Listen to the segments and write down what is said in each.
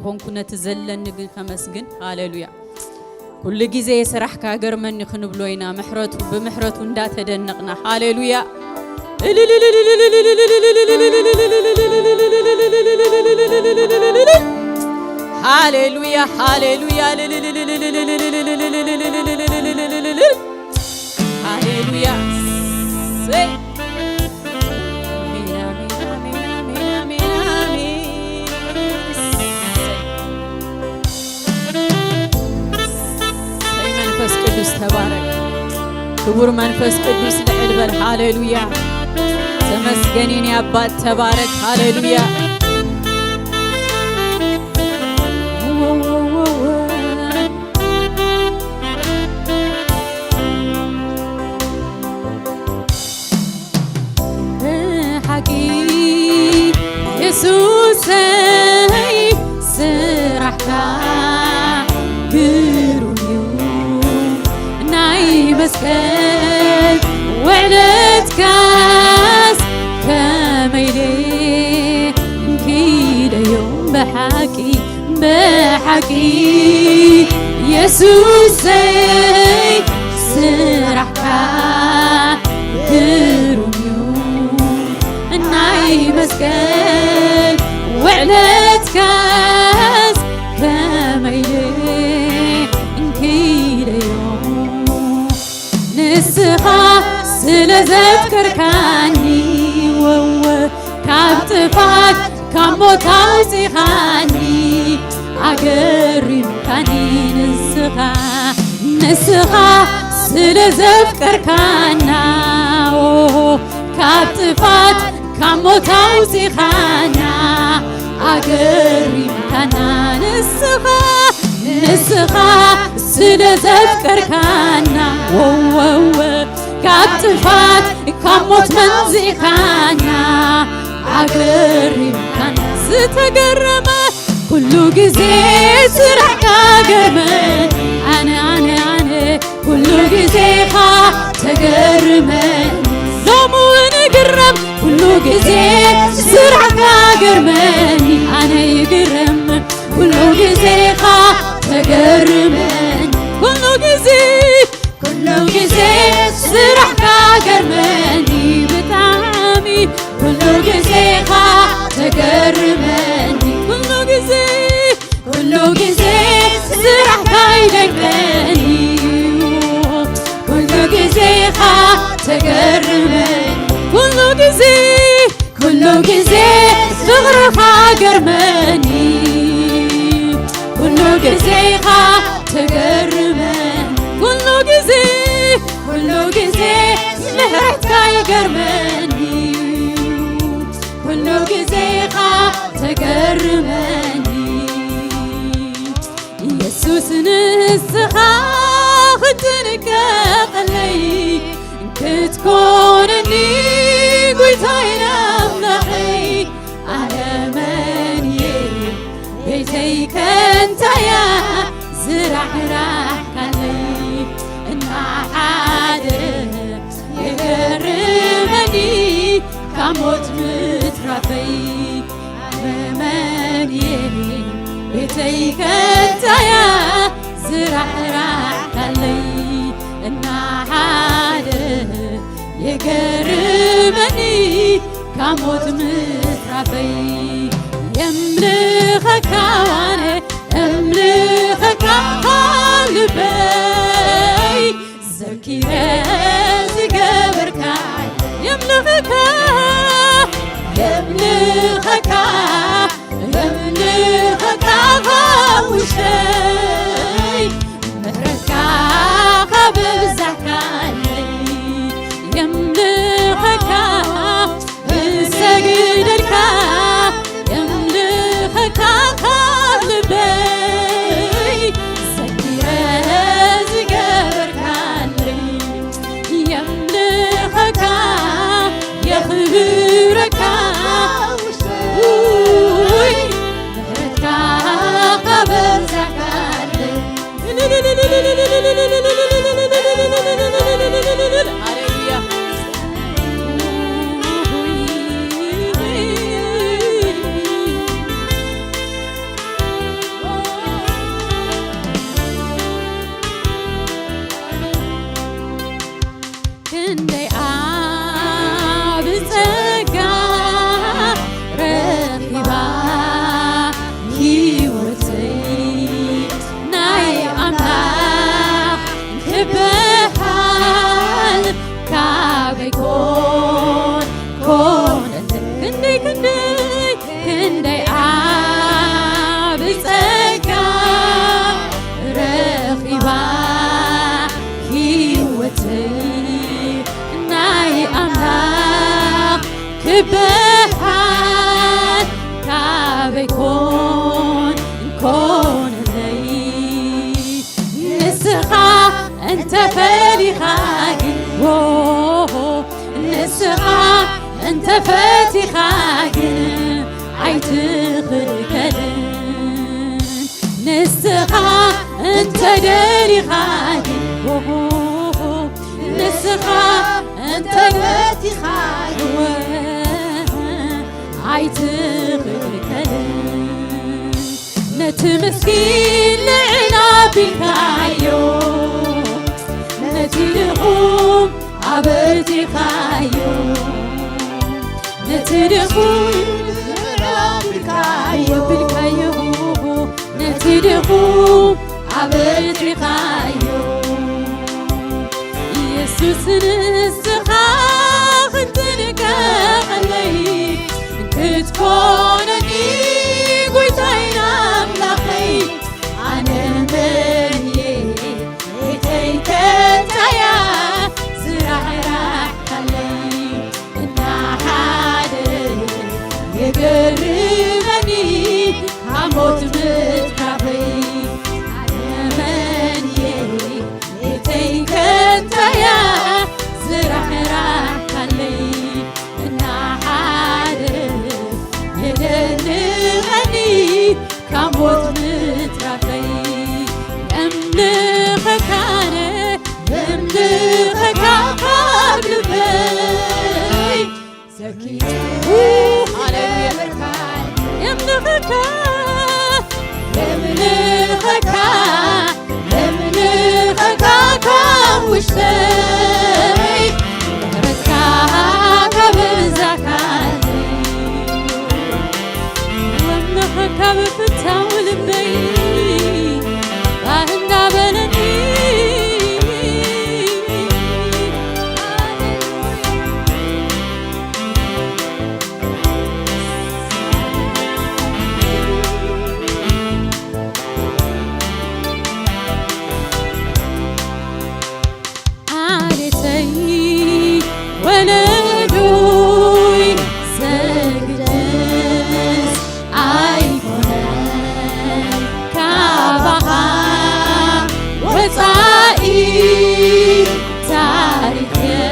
ኮንኩነት ዘለኒ ግን ከመስግን ሃሌሉያ كل جزء يسرح كأجر من خنبلوينا محرته بمحرته ندات دنقنا هاليلويا هاليلويا هاليلويا هاليلويا منفس قدوس تبارك كبر منفس قدوس لعلبل هاليلويا تمسجنين يا أبات تبارك هاليلويا حكي يسوع سرحك مسكن وعدت كاس كميلي كيدا يوم بحكي يسوع سرحك كرميون ناي مسكن وعدت كاس كميلي كيدا يوم نسخة سلذكر كاني كابتفات كموتاو سيخاني أقرب كاني نسخة سلذكر كانا كابتفات كموتاو سيخانا أقرب كانا نسخة سلذكر كانا كاتفات كموت منزخانا عقرب كانا ستقرمه كل جزء سرح كاقرمن أنا كل جزء تقرمن لوم ونقرم كل جزء سرح كاقرمن أنا يقرم كل جزء تقرمن كل جزء سرح كاقرمني بتعامي كل جزء تقرمني كل جزء سرح كايلقني كل جزء تقرمني كل جزء صغر كاقرمني كل جزء تقرمني كل جزء مهرت كايقرمني كل جزء تقرمني يسوس نسخة خدنك قلي كتكونني قلت هينا ملحي على مني بيتيك انت يا زرع راح كلي يقربني كموت مترفي أمامي بيتيك انت يا زرع راحلي النعاد يقربني كموت مترفي يملخك وانا املخك قلبي زكيرة قبرك يملخك غوشي مهرك ببزعك يملخك سجدك يملخك قلبي يخبرك قبل زكالي يبهان كابيكون نكون لي نسخة أنت فالخاك نسخة أنت فاتخاك عيتخل كلن نسخة أنت داري خاك نسخة أنت فاتخاك عيتخل كلن نتمسكين لعنا بالكايو نتلقوم عبرتي خايو نتدخل بالكايو نتدخل عبرتي خايو يسوس نسخاخ تنكالي كتكونني قويتين أملاخي أنا مني قويتين كنتايا يقربني هموت متكبي على مني يتيك انت يا زرع راحلي انا حارب يقربني هموت متكبي املخك انا املخك قبل بي سكيت يملخك يملخك يملخك كوشتي ركاك بزكاتي يملخك بفتاول بي وهند بلدي ولدوي سجدس أيقوني كابها وطائي تاريخي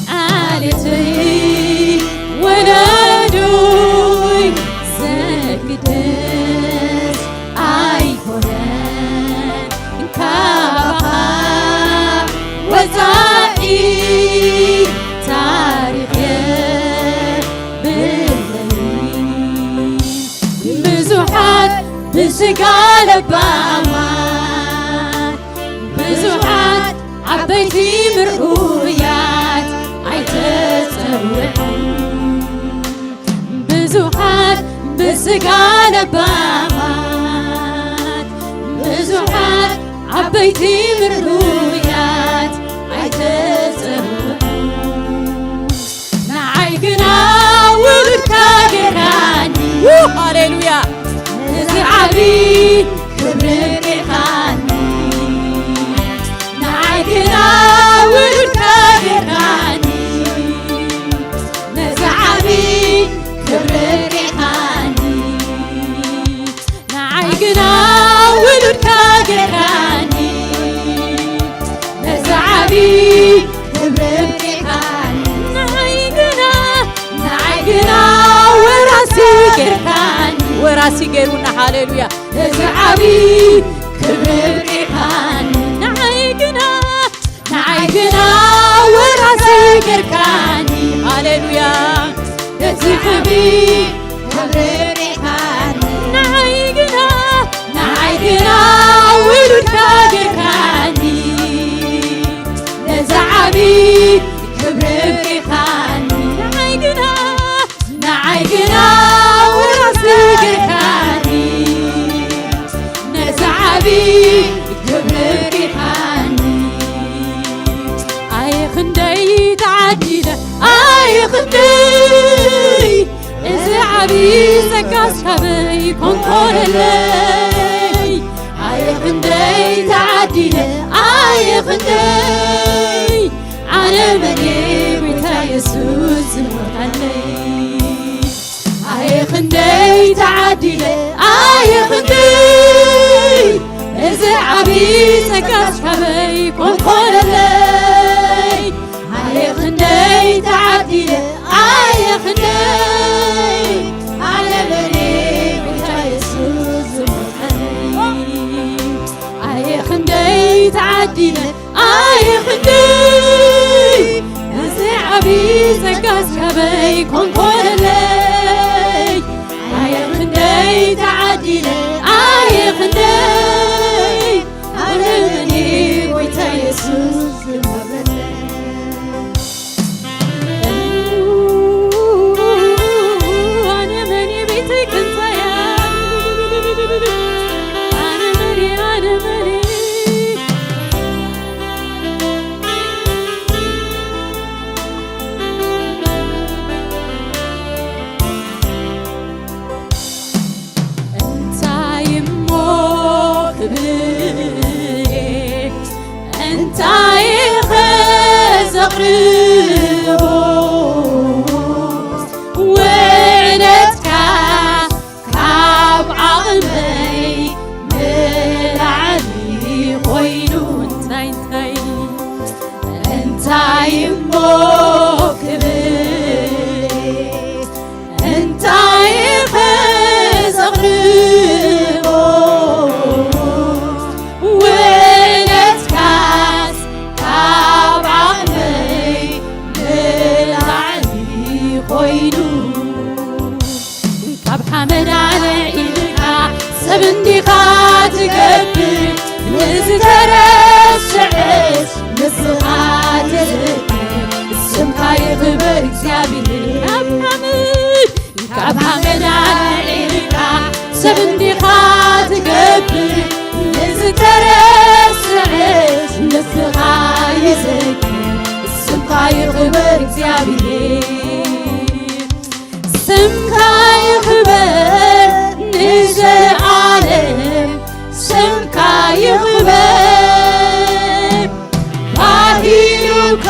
عليتي ولدوي سجدس أيقوني كابها وطائي تاريخي بالليل بزحات بسقال بامان بزحات عبيتي مرؤيات عيتتسوحون بزحات بسقال بامان بزحات عبيتي مرؤيات نعيقنا ولدكا قراني هاليلويا نزعبي كبرك خاني نعيقنا ولدكا قراني نزعبي كبرك خاني نعيقنا ولدكا قراني نزعبي كبرك خاني نعيقنا وراسي قيرونا هاليلويا نزعبي كبرك خاني نعيقنا وراسي قيركاني هاليلويا نزعبي كبرك خاني نعيقنا ولدكا قيركاني نزعبي كبرك خاني نعيقنا وراسي قيركاني نزعبي كبرك خاني اي خندي تعدينا اي خندي ازعبي زكاس حبي كونكور لي اي خندي تعدينا اي خندي علمني بيتا يسوس زموتاني آي خندي تعديلي آي خندي إذا عبيتك أشكبي كون قولي آي خندي تعديلي آي خندي علمني بيتا يسوس زموتاني آي خندي تعديلي آي خندي إذا عبيتك أشكبي كون قولي آي خندي تعديلي آي خندي علمني بيتا يسوس علمني بيتك انت يا علمني انت يمو كبير انت يخز قريبو وعدتك كاب عقلي ملعني خوينو انت يمو كبير انت يخز قريبو وعدتك كاب عقلي ملعني خوينو كاب حمد على إيدك سبنديخا تكبر نزترشعش نسخا تذكر اسمك يخبر እግዚአብሔር كاب حمد على إيدك سبنديخا تكبر نزترشعش نسخا يذكر اسمك يخبر እግዚአብሔር اسمك يخبر نزعلم اسمك يخبر باهيرك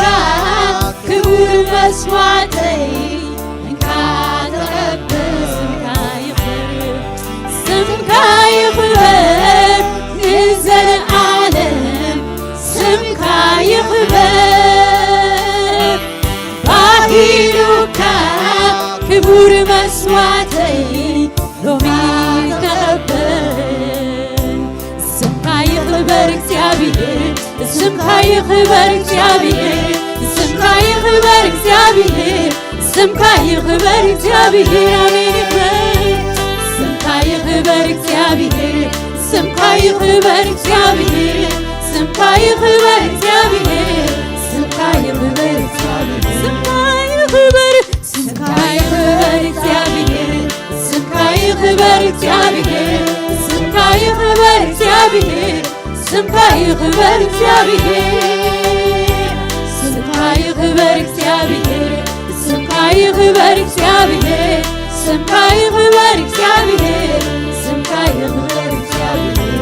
كبر مسوعتي انك تقبل اسمك يخبر نزعلم اسمك يخبر باهيرك كبر مسوعتي رومي تقبل اسمك يخبر እግዚአብሔር اسمك يخبر እግዚአብሔር اسمك يخبر እግዚአብሔር اسمك يخبر እግዚአብሔር አሜን اسمك يخبر እግዚአብሔር اسمك يخبر እግዚአብሔር اسمك يخبر እግዚአብሔር اسمك يخبر እግዚአብሔር اسمك يخبر እግዚአብሔር اسمك يخبر እግዚአብሔር اسمك يخبر እግዚአብሔር اسمك يخبر እግዚአብሔር اسمك يخبر እግዚአብሔር اسمك يخبر እግዚአብሔር اسمك يخبر እግዚአብሔር اسمك يخبر እግዚአብሔር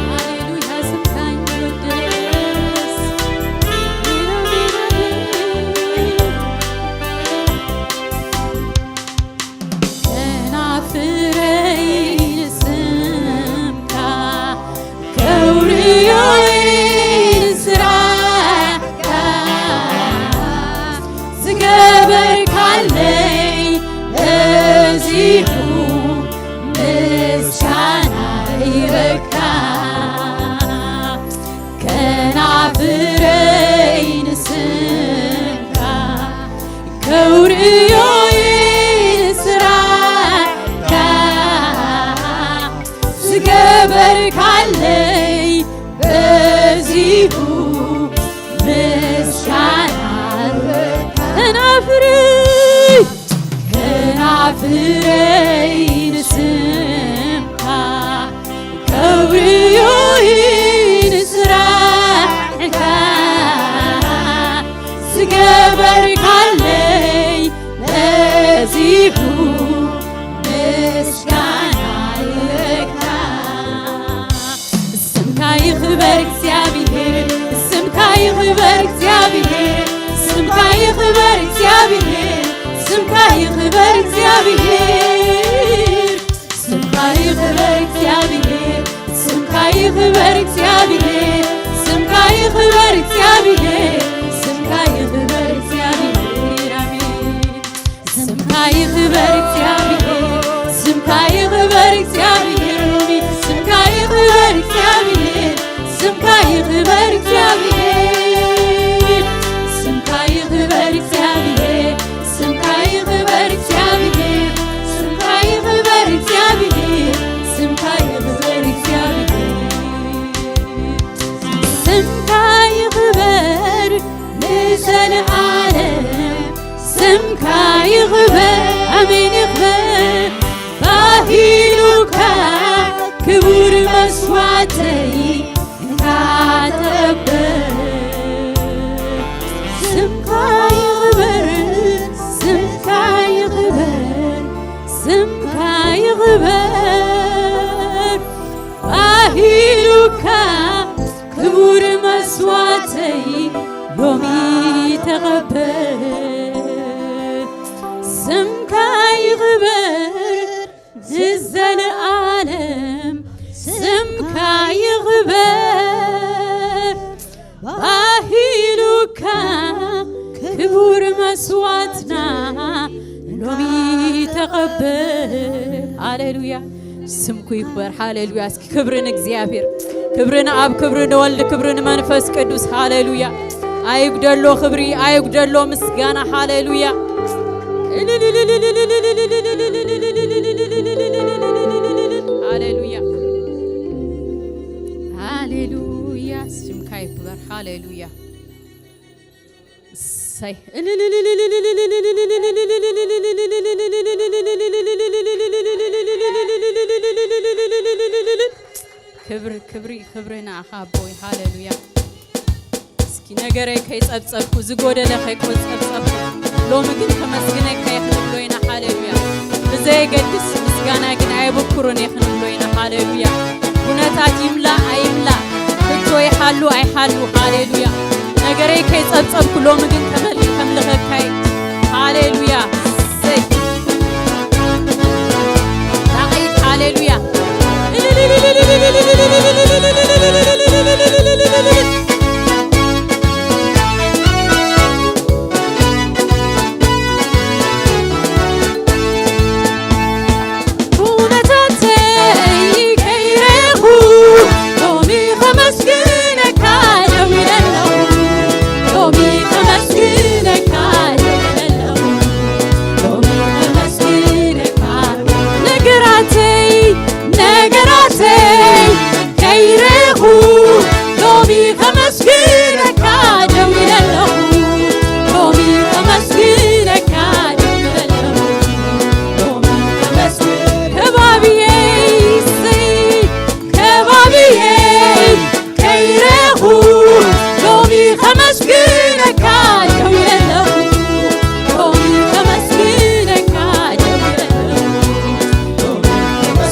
ሃሌሉያ ስምካኝ ወደስ ናፍረኝ ስምካ ከውርዮይን ስራካ ዝገበር ካለይ ለዚሁ ምስጋና ይበካ ከናፍረኝ ስምካ ከውርዮይን ስራካ ዝገበር ካለይ በዚሁ ምስጋና ከናፍረኝ ስምካ ከውርዮይን ስራካ ዝገበር ካለይ ለዚሁ ምስጋና ይበካ እስምካ እግዚአብሔር ስምካ ይክበር እግዚአብሔር ስምካ ይክበር እግዚአብሔር ስምካ ይክበር እግዚአብሔር ስምካ ይክበር እግዚአብሔር ስምካ ይክበር እግዚአብሔር አሜን ስምካ ይክበር እግዚአብሔር ስምካ ይክበር እግዚአብሔር ስምካ ይክበር እግዚአብሔር ስምካ ይክበር እግዚአብሔር ስምካ ይክበር እግዚአብሔር ስምካ ይክበር እግዚአብሔር ስምካ ይክበር እግዚአብሔር ስምካ ይክበር እግዚአብሔር ስምካ ይክበር ለዘለዓለም ስምካ ይክበር አሜን ይክበር ባሂሉካ ክቡር መስዋዕተይ እንካተበር ስምካ ይክበር ስምካ ይክበር ስምካ ይክበር ባሂሉካ ክቡር መስዋዕተይ ሎሚ ተቀበር ስምካ ይክበር ዘለዓለም ስምካ ይክበር ባሂሉካ ክቡር መስዋዕትና ሎሚ ተቀበር ሃሌሉያ ስምኩ ይክበር ሃሌሉያ እስኪ ክብርን እግዚአብሔር ክብርን አብ ክብርን ወልድ ክብርን መንፈስ ቅዱስ ሃሌሉያ አይጉደሎ ክብሪ አይጉደሎ ምስጋና ሃሌሉያ ሃሌሉያ ሃሌሉያ ስምካ ይክበር ሃሌሉያ ሳይ ክብር ክብሪ ክብርና አኻቦይ ሃሌሉያ እስኪ ነገረይ ከይጸብጸብኩ ዝጎደለ ከይቆጸብጸብ ሎሚ ግን ተመስግነይ ከይኽንብሎይና ሃሌሉያ ብዘይገድስ ምስጋና ግን አይብኩሩን ይኽንብሎይና ሃሌሉያ ኩነታት ይምላ አይምላ ሕቶ ይሓሉ አይሓሉ ሃሌሉያ ነገረይ ከይጸብጸብኩ ሎሚ ግን ተምልኸካይ ሃሌሉያ ዳቂት ሃሌሉያ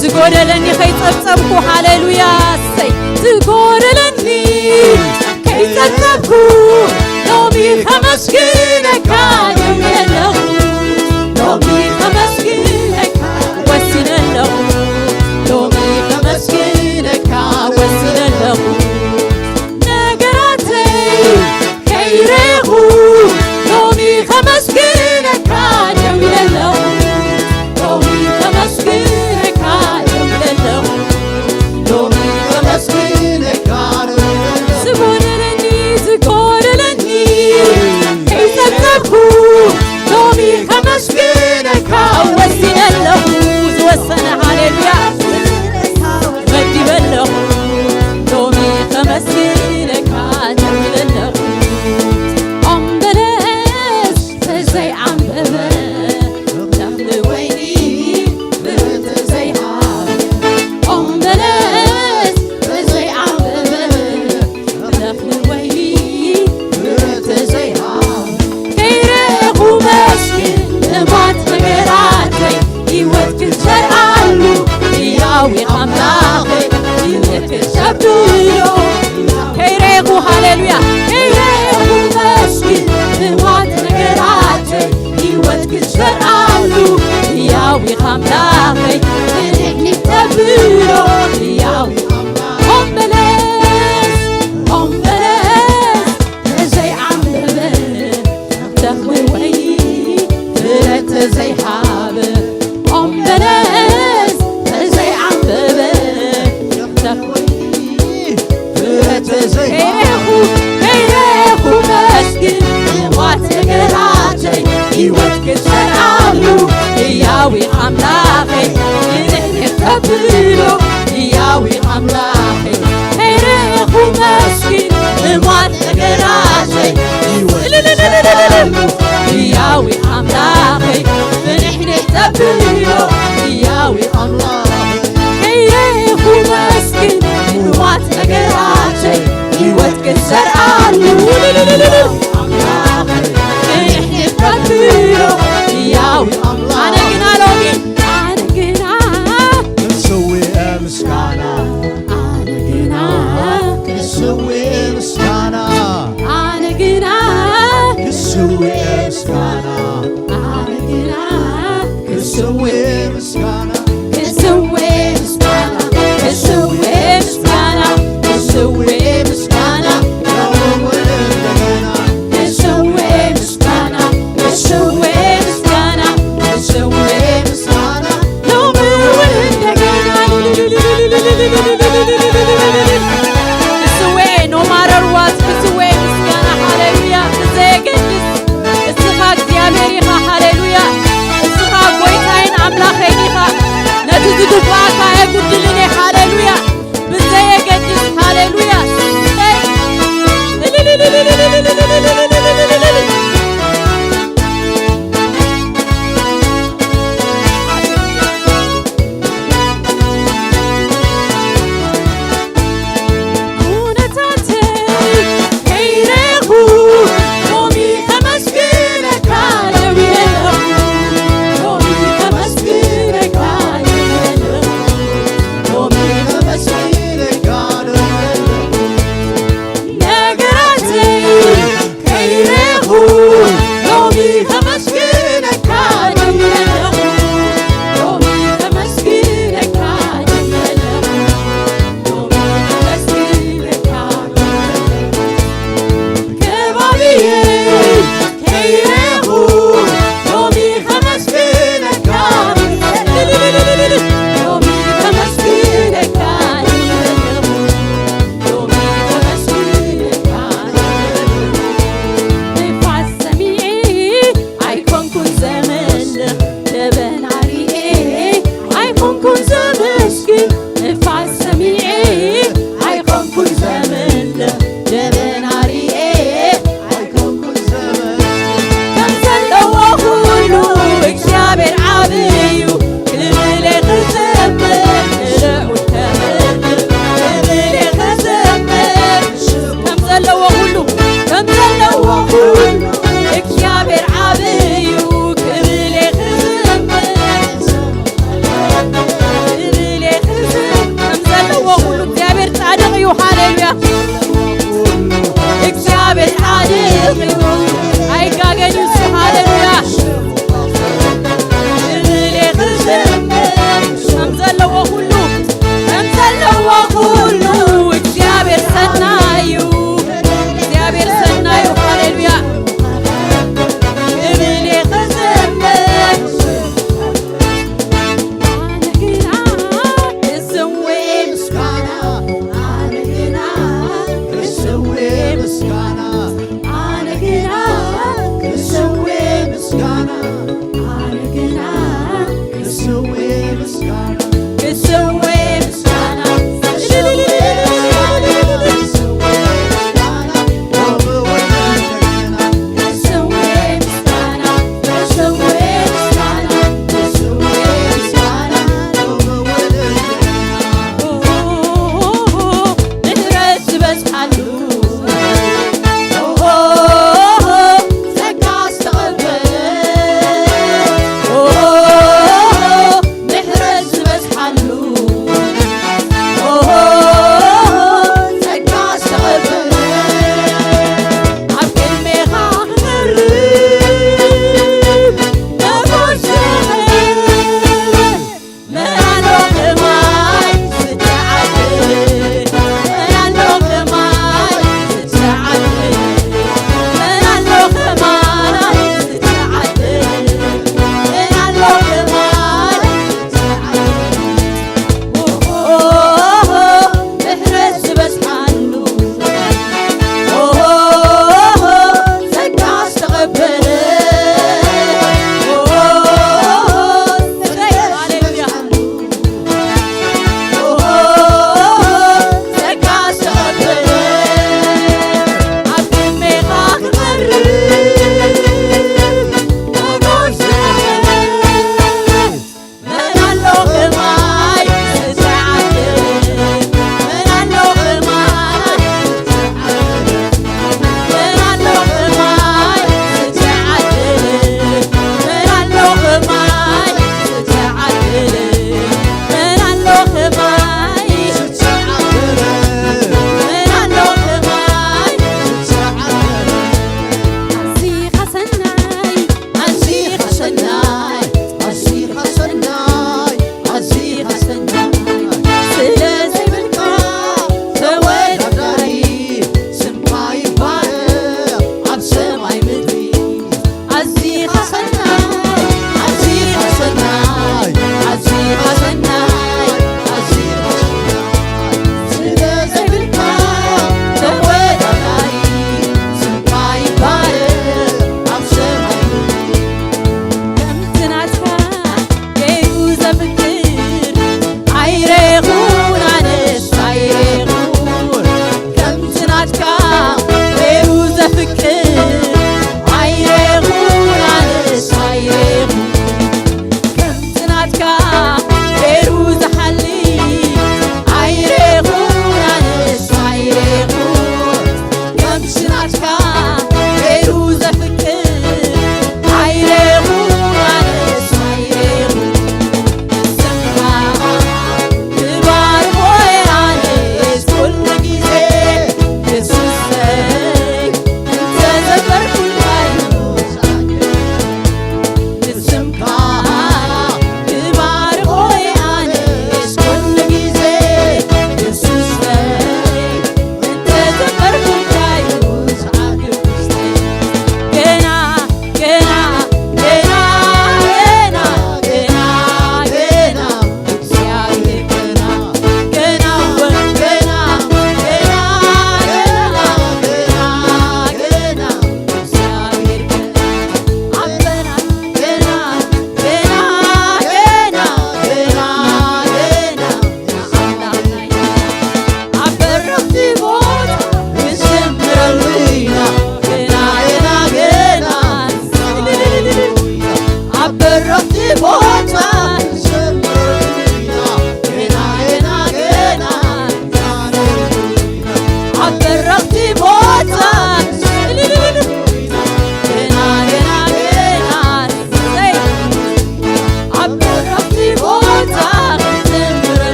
ዝጎደለኒ ከይጸብጸብኩ ሃሌሉያ ሰይ ዝጎደለኒ ከይጸብጸብኩ ሎሚ ከመስግነካ የምለለኹ ሎሚ ከመስግነካ ወሲነለኹ ሎሚ ከመስግነካ ወሲነለኹ ነገራተይ ከይረኹ ሎሚ ከመስግነካ የምለለኹ ሎሚ ከመስግነካ ዝጎደለኒ ከይጸብጸብኩ ሎሚ ከመስግነካ ወሲነለኹ ዝወሰነ ሃሌሉያ መዲበለኹ ሎሚ ከመስግነካ ተብለለኹ ኣምበለስ ተዘይዓንበበ ተኽሊ ወይኒ ብተዘይሃበ ኣምበለስ ተዘይዓንበበ ተኽሊ ወይኒ ብተዘይሃበ ከይረኹ መስግን ልማት ነገራተይ ሕይወት ክዘርኣሉ ሕያው ኣምላኸይ ሕይወት ክሰብድሎ ከይረኹ ሃሌሉያ ከይረኹ መስግን ልማት ነገራት ሕይወት ክዘርአሉ ሕያው ኣምላኸይ ንሕኒ ተብሎ ሕያው ሕይወት ክዘርአሉ ሕያው ኣምላኸይ ንሕኒ ተብሎ ሕያው ኣምላኸይ ከይረኹ መስኪን ንሟት ነገራተይ ሕያው ኣምላኸይ ንሕኒ ተብሎ ሕያው ኣምላኸይ ከይረኹ መስኪን ንሟት ነገራተይ ሕይወት ክዘርአሉ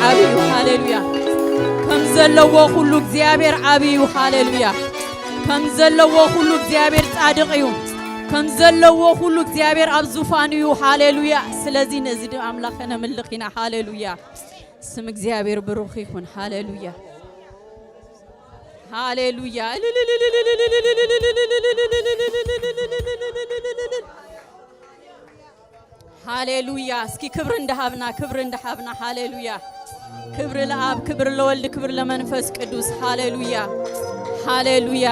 عبيو هاليلويا كم زلوا كل እግዚአብሔር عبيو هاليلويا كم زلوا كل እግዚአብሔር صادق እዩ كم زلوا كل እግዚአብሔር ኣብ ዙፋኑ እዩ ሃሌሉያ ስለዚህ ነዚህ አምላክና መልኺና ሃሌሉያ ስም እግዚአብሔር ብሩክ ይሁን ሃሌሉያ ሃሌሉያ ሃሌሉያ እስኪ ክብር እንደሃብና ሃሌሉያ ክብር ለአብ ክብር ለወልድ ክብር ለመንፈስ ቅዱስ ሃሌሉያ ሃሌሉያ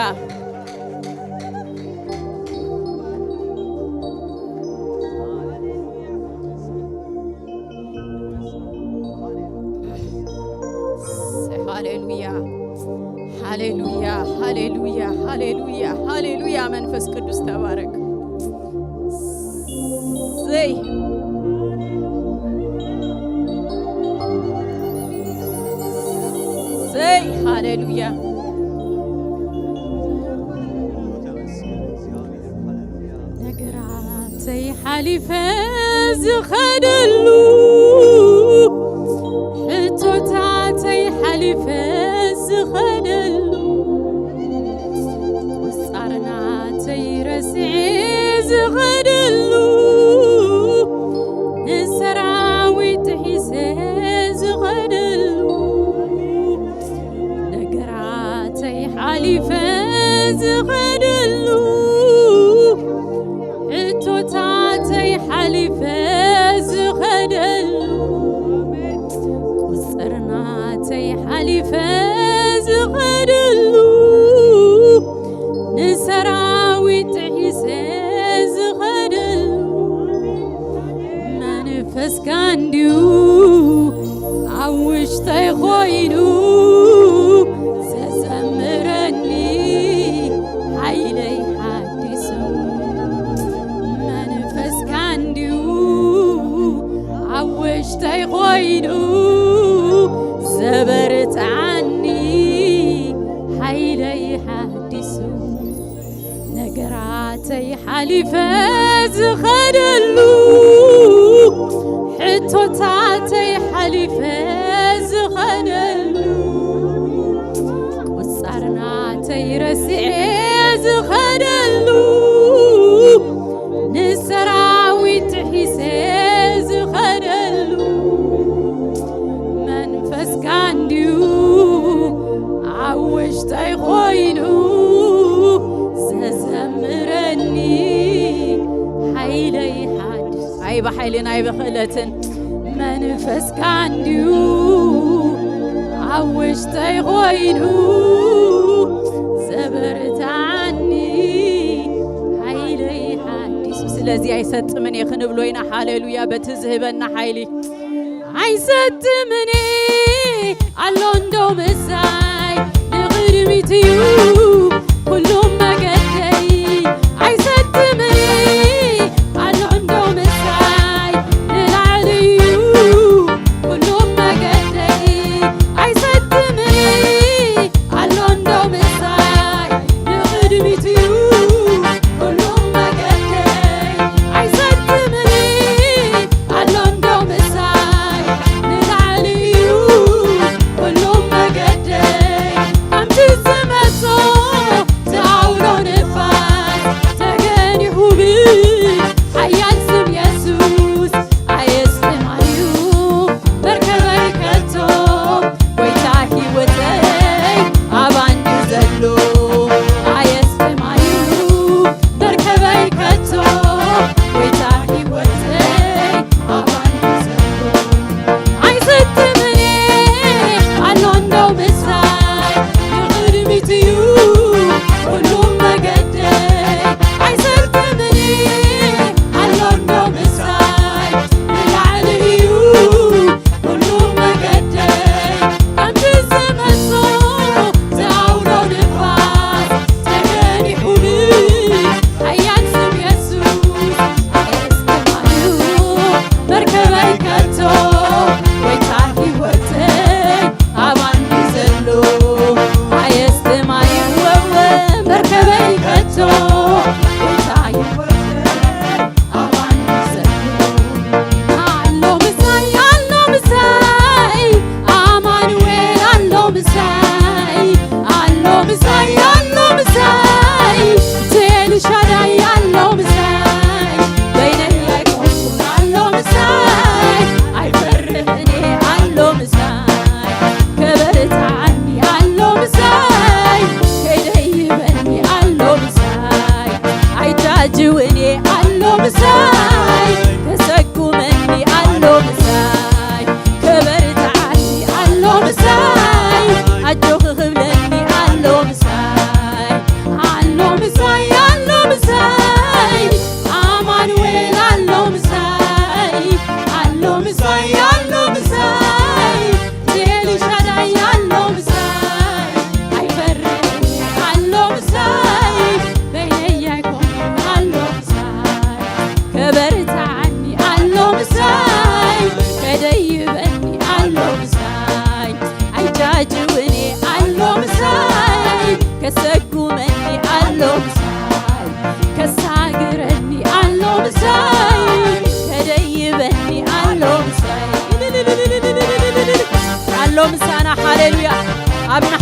ሃሌሉያ ሃሌሉያ ሃሌሉያ ሃሌሉያ ሃሌሉያ መንፈስ ቅዱስ ተባረክ ዘይ ዘይ ሃሌሉያ ነገራተይ ሓሊፈ ዝኸደሉ ሕቶታተይ ሓሊፈ ዝኸደሉ ቁፃርናተይ ረስዐ ዝኸደሉ ንሰራዊት ሒዘ ዝኸደሉ ነገራተይ ሓሊፈ ዝኸደሉ ሕቶታተይ ሓሊፈ ዝኸደሉ ቁፅርናተይ ሓሊፈ ዝኸደሉ ንሰራዊት ሒዘ ዝኸደሉ መንፈስካ እንዲሁ ኣብ ውሽጠይ ኮይኑ ዘዘምረኒ ሓይለይ ሓዲሱ መንፈስካ እንዲሁ ኣብ ውሽጠይ ኮይኑ ዘበርትዓኒ ሓይለይ ሓዲሱ ነገራተይ ሓሊፈ ዝኸደሉ ሕቶታተይ ሓሊፈ ዝኸደሉ ቁፃርናተይ ረስዐ ዝኸደሉ ንሰራዊት ሒዘ ዝኸደሉ መንፈስካ እንዲሁ ኣብ ውሽጠይ ኮይኑ ዘዘምረኒ ሓይለይ ሓድስ ኣይ ብሓይልን ኣይ ብኽእለትን መንፈስካ እንዲሁ ኣብ ውሽጠይ ኮይኑ ዘበርትዓኒ ሓይለይ ሓዲሱ ስለዚህ ኣይሰጥምን እየ ክንብሎ ኢና ሃሌሉያ በቲ ዝህበና ሓይሊ ኣይሰጥምን ኣሎ እንዶ ምሳይ ንቕድሚት እዩ ኩሉም መገደይ ኣይሰጥምን ኣሎ እንዶ ምሳይ ንላዕሊ እዩ ኩሉም መገደይ ኣይሰጥምን ኣሎ እንዶ ምሳይ ንቕድሚት እዩ ኩሉም መገደይ ኣይሰጥምን ኣሎ እንዶ ምሳይ ንላዕሊ እዩ ኩሉም መገደይ ከምቲ ዝመሶ ተኣው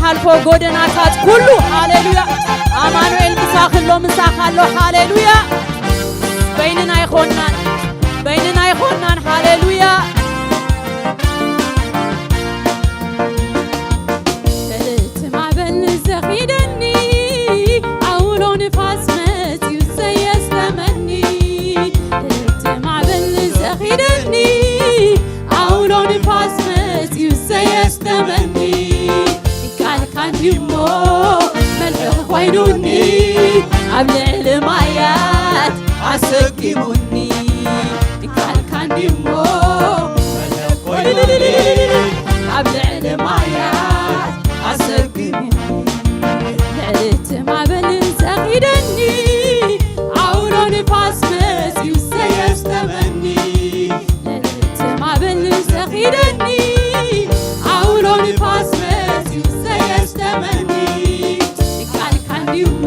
ዝሓልፎ ጎደናታት ኩሉ ሃሌሉያ አማኑኤል ምሳኽሎ ምሳኻሎ ሃሌሉያ በይንና ይኾናን ሃሌሉያ ዘኺደኒ አውሎ ንፋስ መሲዩ ዘየስተመኒ ማዕበል ዘኺደኒ አውሎ ንፋስ መሲዩ ዘየስተመኒ ቃልካ እንዲሞ መልሕቕ ኮይኑኒ ኣብ ልዕሊ ማያት ኣሰኪሙኒ ቃልካ እንዲሞ መልሕቕ ኮይኑኒ ኣብ ልዕሊ ማያት ኣሰኪሙኒ ማዕበል ዘኺደኒ አውሎ ንፋስ መሲዩ ዘየስተመኒ ማዕበል ዘኺደኒ አውሎ ንፋስ መሲዩ ዘየስተመኒ ቃልካ እንዲሞ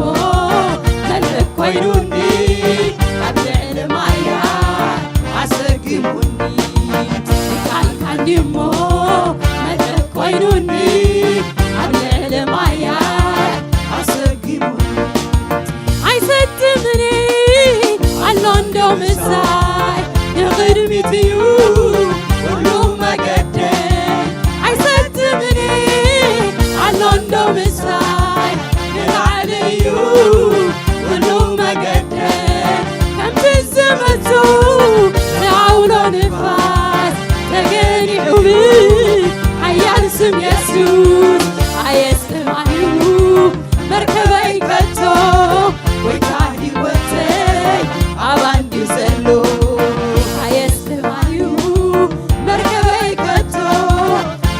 መልሕቕ ኮይኑኒ ኣብ ልዕሊ ማያት ኣሰኪሙኒ ቃልካ እንዲሞ መልሕቕ ኮይኑኒ ኣብ ልዕሊ ማያት አሎንዶ ምሳይ ንቕድሚትዩ ሁሉም መገደይ ኣይሰትምኒ አሎንዶ ምሳይ ንላዕልዩ ሁሉም መገደይ ከምቲ ዝመቱ ንአውሎ ንፋስ ተገኒዑ ሓያል ስም የሱስ ኣየስጥማዩ መርከበይ ከቶ ወይታ ሕይወተይ አባንዲ ዘሎ ኣየስጥማዩ መርከበይ ከቶ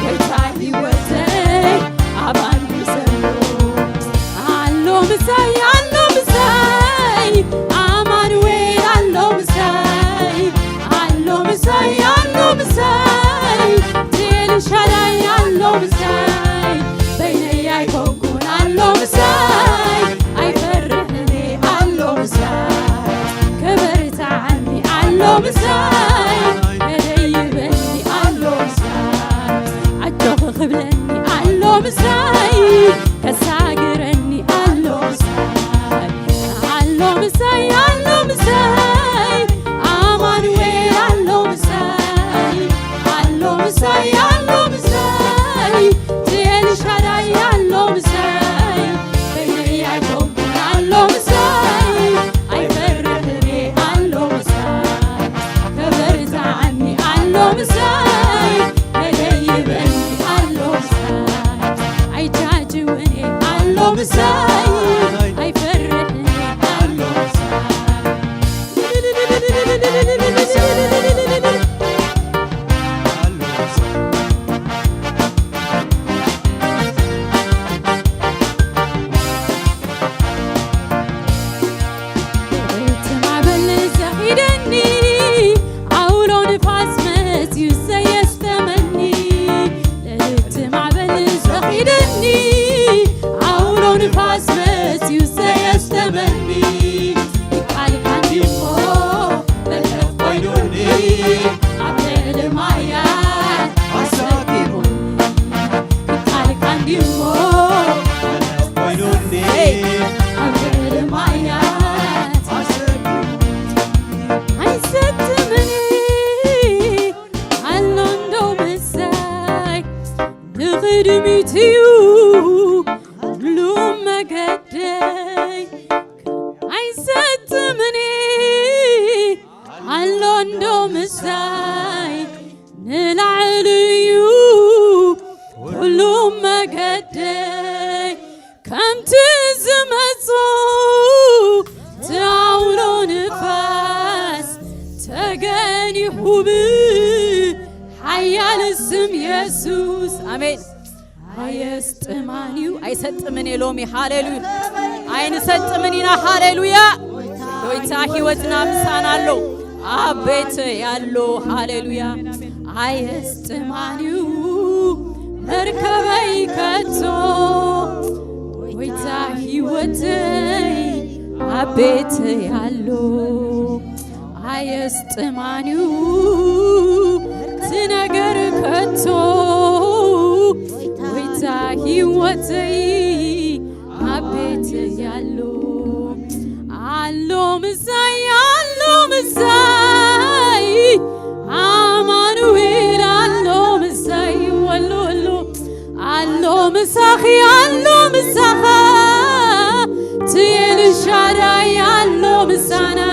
ወይታ ሕይወተይ አባንዲ ዘሎ አሎ ምሳይ አማኑኤል አሎ ምሳይ ኤልሻዳይ አሎ ምሳይ በይነይ ኣይኮንኩን አሎ ምሳይ ኣይፈርሕኒ አሎ ምሳይ ከበርታዓኒ አሎ ምሳይ ነደይበኒ አሎ ምሳይ ዓጆኽ ክብለኒ አሎ ምሳይ ከሳግረኒ አሎ ምሳይ አማኑኤል አሎ ምሳይ ኤልሻዳይ አሎ ምሳይ በይነይ ኣይኮንኩን አሎ ምሳይ ኣይፈርሕኒ አሎ ምሳይ ከበርታዓኒ አሎ ምሳይ ነደይበኒ አሎ ምሳይ ኣይጃጅውኒ አሎ ምሳይ ኣይፈርሕኒ አሎ ማዕበል ዘኺደኒ አውሎ ንፋስ መሲዩ ዘየስተመኒ ማዕበል ዘኺደኒ አውሎ ንፋስ መሲዩ ዘየስተመኒ ቃልካ እንዲሞ መልሕቕ ኮይኑኒ ኣብ ልዕሊ ማያት ኣሰኪሙኒ ቃልካ እንዲሞ መልሕቕ ኮይኑኒ ኣብ ልዕሊ ማያት ኣይሰትምኒ አሎንዶ ምሳይ ንቕድሚትዩ ሁሉም መገደይ ኣይሰትምኒ አሎንዶ ምሳይ ንላዕልዩ ሁሉም መገደይ ከምቲ ዝመጹ ትአውሎ ንፋስ ተገኒሑ ብሓያል ስም የሱስ አሜን አየስጥማኒው አይሰጥምን ሎሚ ሃሌሉያ አይንሰጥምኒና ሃሌሉያ ዶይታ ሕይወትና ምሳናሎ አቤት ያሎ ሃሌሉያ አይስጥማኒው መርከበይ ከቶ ዶይታ ሕይወተይ አቤት ያሎ አይስጥማኒው ትነገር ከቶ ዶይታ هيوتي عبيت يالو علو مساي عمانويل علو مساي ولولو علو مساخي علو مساخا تيل الشراي علو مسانا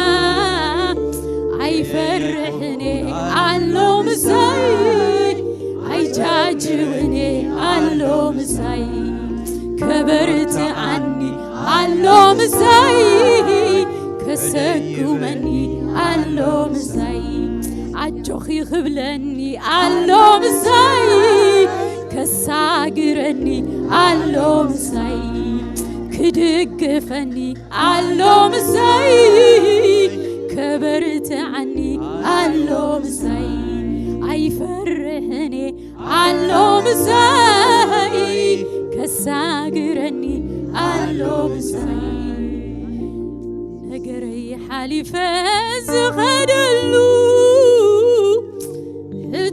فرحني علو مساي عيجاجوني علو مساي كبرت عني علو مساي كسكو مني علو مساي عجوخي خبلني علو مساي كساقرني علو مساي كدقفني علو مساي كبرت عني علو مساي عيفرحني علو مساي كساقرني علو مساي نقري حالي فاز غدلو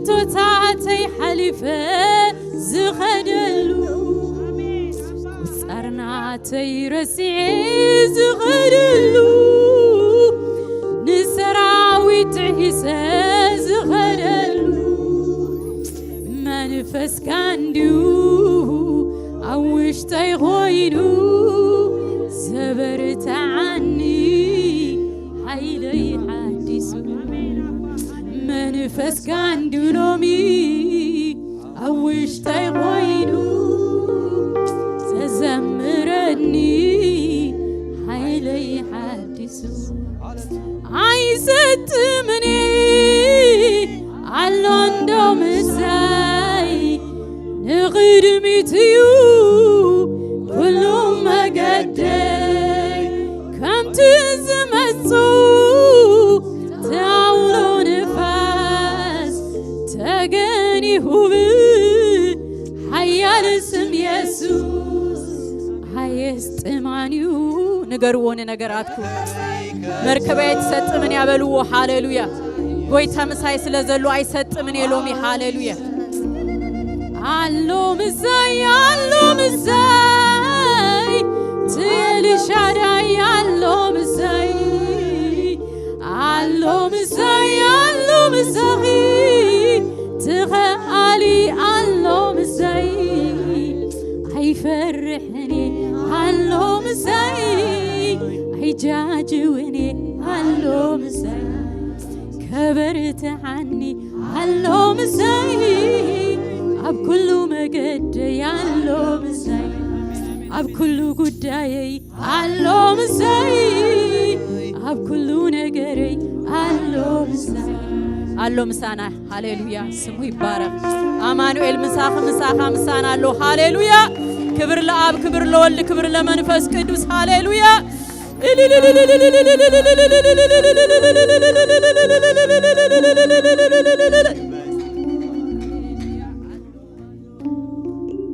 توتاتي حالي فاز غدلو وصرناتي رسيز غدلو نسراوي تحساز غدلو منفس كاندو عوشتي غوينو زبرت عني حيلي حديثو منفس كاندو لومي عوشتي غوينو ززمرني حيلي حديثو عايزت مني علوندو مساي نغرمي تيو كلو مقدي كم تزمتو تعولو نفاس تغني هوبي حيال اسم يسوس حيستمانيو نقروون نقراتكو مركبات ست من يعبلوه هاليلويا قويتها مساي سلازلو اي ست من يلومي هاليلويا علو مساي تيلي شاراي علو مساي تغالي علو مساي عيفرحني علو مساي عيجاجوني علو مساي كبرت عني علو مساي عب كلو مقد علو مساي عب كلو قداي علو مساي عب كلو نقري علو مساي علو مسانا هاليلويا سمو يبارك امانوئيل مساخا مسانا له هاليلويا كبر لآب كبر لولد كبر لمنفس قدوس هاليلويا